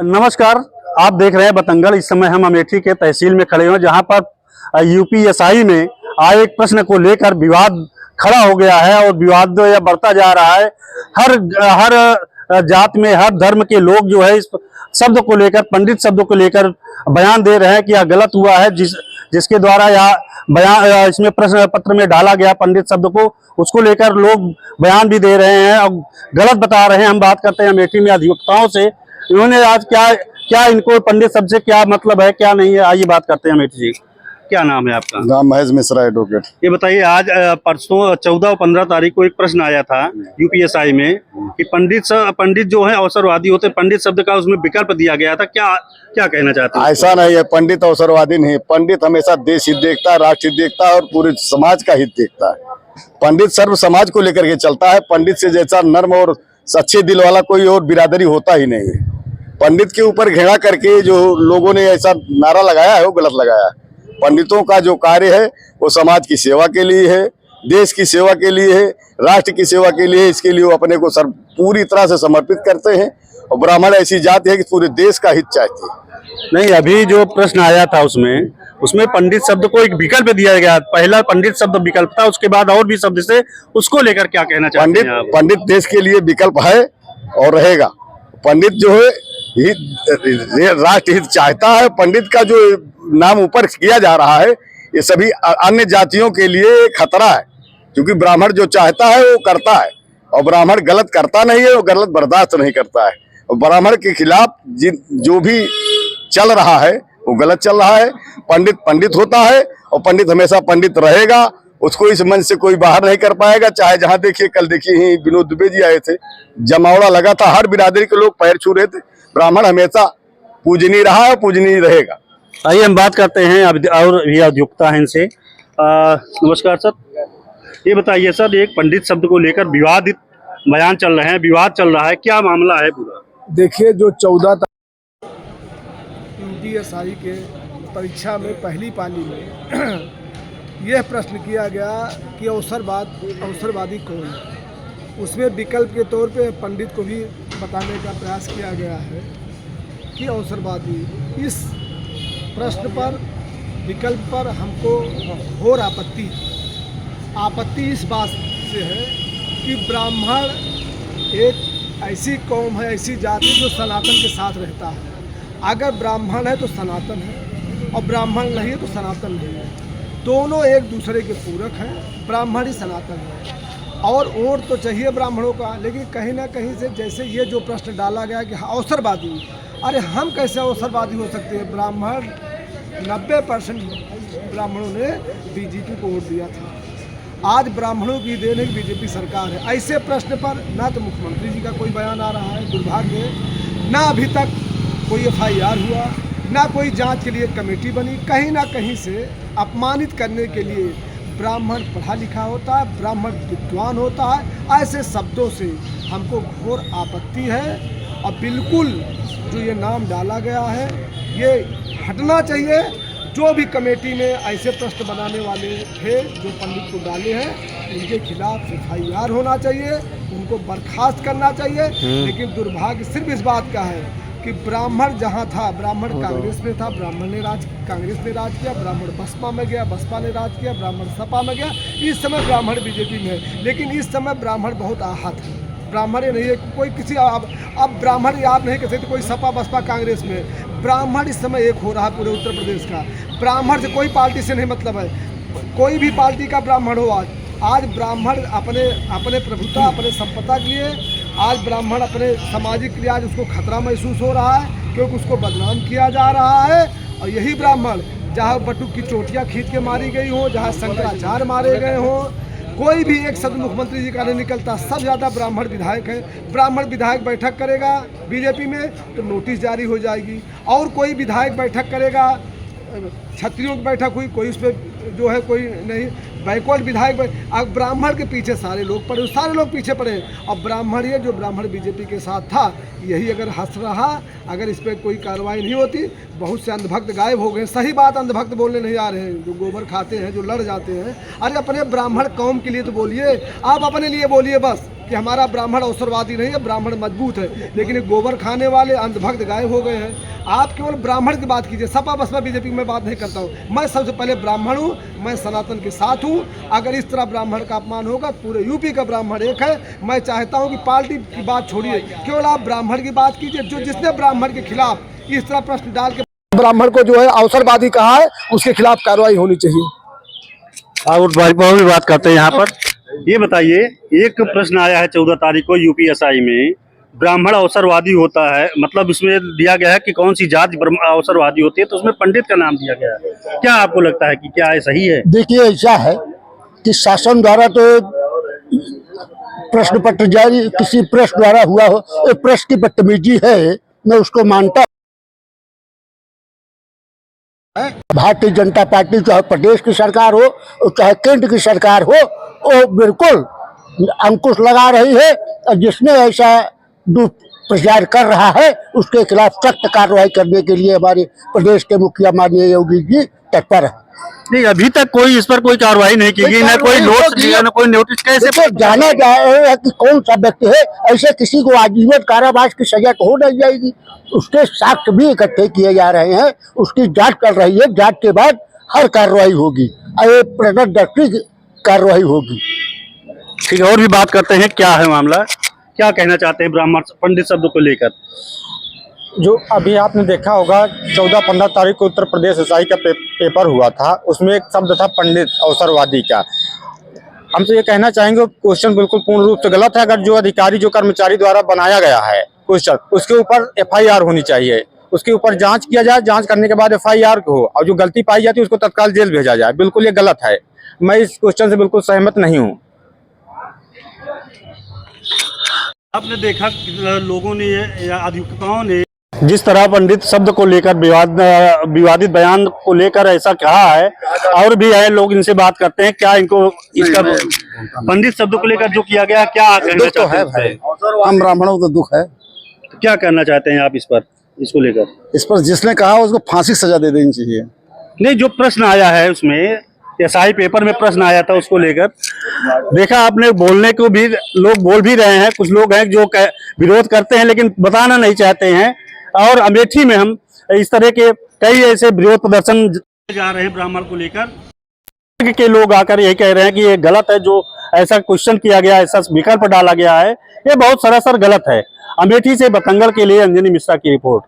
नमस्कार, आप देख रहे हैं बतंगड़। इस समय हम अमेठी के तहसील में खड़े हैं, जहां पर यूपीएसआई में आए एक प्रश्न को लेकर विवाद खड़ा हो गया है और विवाद यह बढ़ता जा रहा है। हर हर जात में, हर धर्म के लोग जो है इस शब्द को लेकर, पंडित शब्द को लेकर बयान दे रहे हैं कि यह गलत हुआ है। जिसके द्वारा यह बयान इसमें प्रश्न पत्र में डाला गया पंडित शब्द को, उसको लेकर लोग बयान भी दे रहे हैं और गलत बता रहे हैं। हम बात करते हैं अमेठी में अधिवक्ताओं से। इन्होंने आज क्या इनको पंडित शब्द से क्या मतलब है, क्या नहीं है, आइए बात करते हैं। अमेठी जी, क्या नाम है आपका? नाम महेश मिश्रा, एडवोकेट। ये बताइए, आज परसों 14 और 15 तारीख को एक प्रश्न आया था यूपीएसआई में कि पंडित जो है अवसरवादी होते, पंडित शब्द का उसमें विकल्प दिया गया था। क्या कहना चाहते हैं? ऐसा नहीं है, पंडित अवसरवादी नहीं। पंडित हमेशा देश हित देखता है, राष्ट्र हित देखता है और पूरे समाज का हित देखता है। पंडित सर्व समाज को लेकर के चलता है। पंडित से जैसा नर्म और अच्छे दिल वाला कोई और बिरादरी होता ही नहीं है। पंडित के ऊपर घृणा करके जो लोगों ने ऐसा नारा लगाया है वो गलत लगाया है। पंडितों का जो कार्य है वो समाज की सेवा के लिए है, देश की सेवा के लिए है, राष्ट्र की सेवा के लिए। इसके लिए वो अपने को पूरी तरह से समर्पित करते हैं। और ब्राह्मण ऐसी जाति है कि पूरे देश का हित चाहती है। नहीं, अभी जो प्रश्न आया था उसमें पंडित शब्द को एक विकल्प दिया गया। पहला पंडित शब्द विकल्प था, उसके बाद और भी शब्द से, उसको लेकर क्या कहना चाहते हैं आप? पंडित देश के लिए विकल्प है और रहेगा। पंडित जो है राष्ट्र हित चाहता है। पंडित का जो नाम ऊपर किया जा रहा है ये सभी अन्य जातियों के लिए खतरा है, क्योंकि ब्राह्मण जो चाहता है वो करता है और ब्राह्मण गलत करता नहीं है, वो गलत बर्दाश्त नहीं करता है। और ब्राह्मण के खिलाफ जो भी चल रहा है वो गलत चल रहा है। पंडित पंडित होता है और पंडित हमेशा पंडित रहेगा। उसको इस मंच से कोई बाहर नहीं कर पाएगा। चाहे जहां देखिए, कल देखिए ही विनोद दुबे जी आए थे, जमावड़ा लगा था, हर बिरादरी के लोग पैर छू रहे थे। ब्राह्मण हमेशा पूजनीय रहा है, पूजनीय रहेगा। आइए हम बात करते हैं और ये अधिवक्ता हैं इनसे। नमस्कार सर, ये बताइए सर, एक पंडित शब्द को लेकर विवादित बयान चल रहे हैं, विवाद चल रहा है, क्या मामला है पूरा? देखिए, जो 14 यूपीएसआई के परीक्षा में पहली पाली में यह प्रश्न किया गया कि अवसरवादी कौन है। उसमें विकल्प के तौर पे पंडित को भी बताने का प्रयास किया गया है कि अवसरवादी। इस प्रश्न पर, विकल्प पर हमको घोर आपत्ति इस बात से है कि ब्राह्मण एक ऐसी कौम है, ऐसी जाति जो सनातन के साथ रहता है। अगर ब्राह्मण है तो सनातन है और ब्राह्मण नहीं है तो सनातन नहीं है। दोनों एक दूसरे के पूरक हैं। ब्राह्मण ही सनातन है और वोट तो चाहिए ब्राह्मणों का। लेकिन कहीं ना कहीं से, जैसे ये जो प्रश्न डाला गया कि अवसरवादी, अरे हम कैसे अवसरवादी हो सकते हैं? ब्राह्मण 90% ब्राह्मणों ने बीजेपी को वोट दिया था। आज ब्राह्मणों की देन है बीजेपी सरकार है। ऐसे प्रश्न पर ना तो मुख्यमंत्री जी का कोई बयान आ रहा है, दुर्भाग्य, ना अभी तक कोई FIR हुआ, ना कोई जांच के लिए कमेटी बनी। कहीं ना कहीं से अपमानित करने के लिए ब्राह्मण पढ़ा लिखा होता है, ब्राह्मण विद्वान होता है। ऐसे शब्दों से हमको घोर आपत्ति है और बिल्कुल जो ये नाम डाला गया है ये हटना चाहिए। जो भी कमेटी में ऐसे प्रश्न बनाने वाले थे, जो पंडित को डाले हैं, उनके खिलाफ FIR होना चाहिए, उनको बर्खास्त करना चाहिए। लेकिन दुर्भाग्य सिर्फ इस बात का है कि ब्राह्मण जहाँ था, ब्राह्मण कांग्रेस में था, ब्राह्मण ने कांग्रेस ने राज किया, ब्राह्मण बसपा में गया, बसपा ने राज किया, ब्राह्मण सपा में गया। इस समय ब्राह्मण बीजेपी में है। लेकिन इस समय ब्राह्मण बहुत आहत है। ब्राह्मण ही नहीं है कोई किसी, अब ब्राह्मण आप नहीं कह सकते कोई सपा बसपा कांग्रेस में। ब्राह्मण इस समय एक हो रहा है पूरे उत्तर प्रदेश का। ब्राह्मण से कोई पार्टी से नहीं मतलब है, कोई भी पार्टी का ब्राह्मण हो। आज ब्राह्मण अपने प्रभुता, अपने संपदा के लिए, आज ब्राह्मण अपने सामाजिक के लिए आज उसको खतरा महसूस हो रहा है, क्योंकि उसको बदनाम किया जा रहा है। और यही ब्राह्मण जहाँ बटुक की चोटियाँ खींच के मारी गई हो, जहाँ शंकराचार्य मारे गए हों, कोई भी एक शब्द मुख्यमंत्री जी का नहीं निकलता। सब ज़्यादा ब्राह्मण विधायक हैं। ब्राह्मण विधायक बैठक करेगा बीजेपी में तो नोटिस जारी हो जाएगी। और कोई विधायक बैठक करेगा, क्षत्रियों की बैठक हुई, कोई उस पर जो है कोई नहीं, बैकवर्ड विधायक। अब ब्राह्मण के पीछे सारे लोग पड़े, सारे लोग पीछे पड़े। अब ब्राह्मण, ये जो ब्राह्मण बीजेपी के साथ था, यही अगर हंस रहा, अगर इस पर कोई कार्रवाई नहीं होती, बहुत से अंधभक्त गायब हो गए। सही बात, अंधभक्त बोलने नहीं आ रहे हैं, जो गोबर खाते हैं, जो लड़ जाते हैं। अरे अपने ब्राह्मण कौम के लिए तो बोलिए, आप अपने लिए बोलिए बस कि हमारा ब्राह्मण अवसरवादी नहीं है, ब्राह्मण मजबूत है, लेकिन ये गोबर खाने वाले अंधभक्त गायब हो गए हैं। आप केवल ब्राह्मण की बात कीजिए, सपा बसपा बीजेपी की मैं बात नहीं करता हूँ। मैं सबसे पहले ब्राह्मण हूँ, मैं सनातन के साथ हूँ। अगर इस तरह ब्राह्मण का अपमान होगा, पूरे यूपी का ब्राह्मण एक है। मैं चाहता हूँ कि पार्टी की बात छोड़िए, केवल आप ब्राह्मण की बात कीजिए। जो जिसने ब्राह्मण के खिलाफ इस तरह प्रश्न डाल के ब्राह्मण को जो है अवसरवादी कहा है, उसके खिलाफ कार्रवाई होनी चाहिए। और भाई भी बात करते हैं यहाँ पर। ये बताइए, एक प्रश्न आया है 14 तारीख को यूपीएसआई में, ब्राह्मण अवसरवादी होता है, मतलब इसमें दिया गया है कि कौन सी जाति अवसरवादी होती है, तो उसमें पंडित का नाम दिया गया है। क्या आपको लगता है कि क्या ये सही है? देखिए, ऐसा है कि शासन द्वारा तो प्रश्न पत्र जारी किसी प्रेस द्वारा हुआ हो, ये प्रेस की बदतमीजी है, मैं उसको मानता। भारतीय जनता पार्टी चाहे प्रदेश की सरकार हो चाहे केंद्र की सरकार हो, वो बिल्कुल अंकुश लगा रही है, और जिसने ऐसा दुष्प्रचार कर रहा है उसके खिलाफ सख्त कार्रवाई करने के लिए हमारे प्रदेश के मुखिया माननीय योगी जी तत्पर है। नहीं, अभी तक कोई इस पर कोई कार्रवाई नहीं की गई, ना कोई नोटिस दिया, ना कोई नोटिस। कैसे जाना जाए कि कौन सा व्यक्ति है? ऐसे किसी को आजीवन कारावास की सजा तो हो नहीं जाएगी। उसके साक्ष्य भी इकट्ठे किए जा रहे हैं, उसकी जांच कर रही है, जांच के बाद हर कार्रवाई होगी, ये प्रदर्शनी कार्रवाई होगी। ठीक है, और भी बात करते हैं, क्या है मामला, क्या कहना चाहते हैं ब्राह्मण पंडित शब्द को लेकर? जो अभी आपने देखा होगा 14-15 तारीख को उत्तर प्रदेश एसआई का पेपर हुआ था, उसमें एक शब्द था पंडित अवसरवादी का। हम तो ये कहना चाहेंगे क्वेश्चन बिल्कुल पूर्ण रूप से गलत है। अगर जो अधिकारी जो कर्मचारी द्वारा बनाया गया है क्वेश्चन, उसके ऊपर एफआईआर होनी चाहिए, उसके ऊपर जांच किया जाए, जांच करने के बाद एफआईआर हो, और जो गलती पाई जाती है उसको तत्काल जेल भेजा जाए। बिल्कुल ये गलत है, मैं इस क्वेश्चन से बिल्कुल सहमत नहीं हूँ। आपने देखा लोगों ने या अधिवक्ताओं ने जिस तरह पंडित शब्द को लेकर विवादित बयान को लेकर ऐसा कहा है, और भी है लोग, इनसे बात करते हैं। क्या इनको इसका पंडित शब्द को लेकर जो किया गया, क्या कहना चाहते हैं? हम ब्राह्मणों को तो दुख है। तो क्या करना चाहते हैं आप इस पर, इसको लेकर? इस पर जिसने कहा उसको फांसी सजा दे देनी चाहिए। नहीं, जो प्रश्न आया है उसमें, एसआई पेपर में प्रश्न आया था, उसको लेकर देखा आपने, बोलने को भी लोग बोल भी रहे हैं। कुछ लोग हैं जो विरोध करते हैं लेकिन बताना नहीं चाहते हैं। और अमेठी में हम इस तरह के कई ऐसे विरोध प्रदर्शन जा रहे हैं ब्राह्मण को लेकर, के लोग आकर यही कह रहे हैं कि ये गलत है, जो ऐसा क्वेश्चन किया गया, ऐसा विकल्प डाला गया है, ये बहुत सरासर गलत है। अमेठी से बतंगल के लिए अंजनी मिश्रा की रिपोर्ट।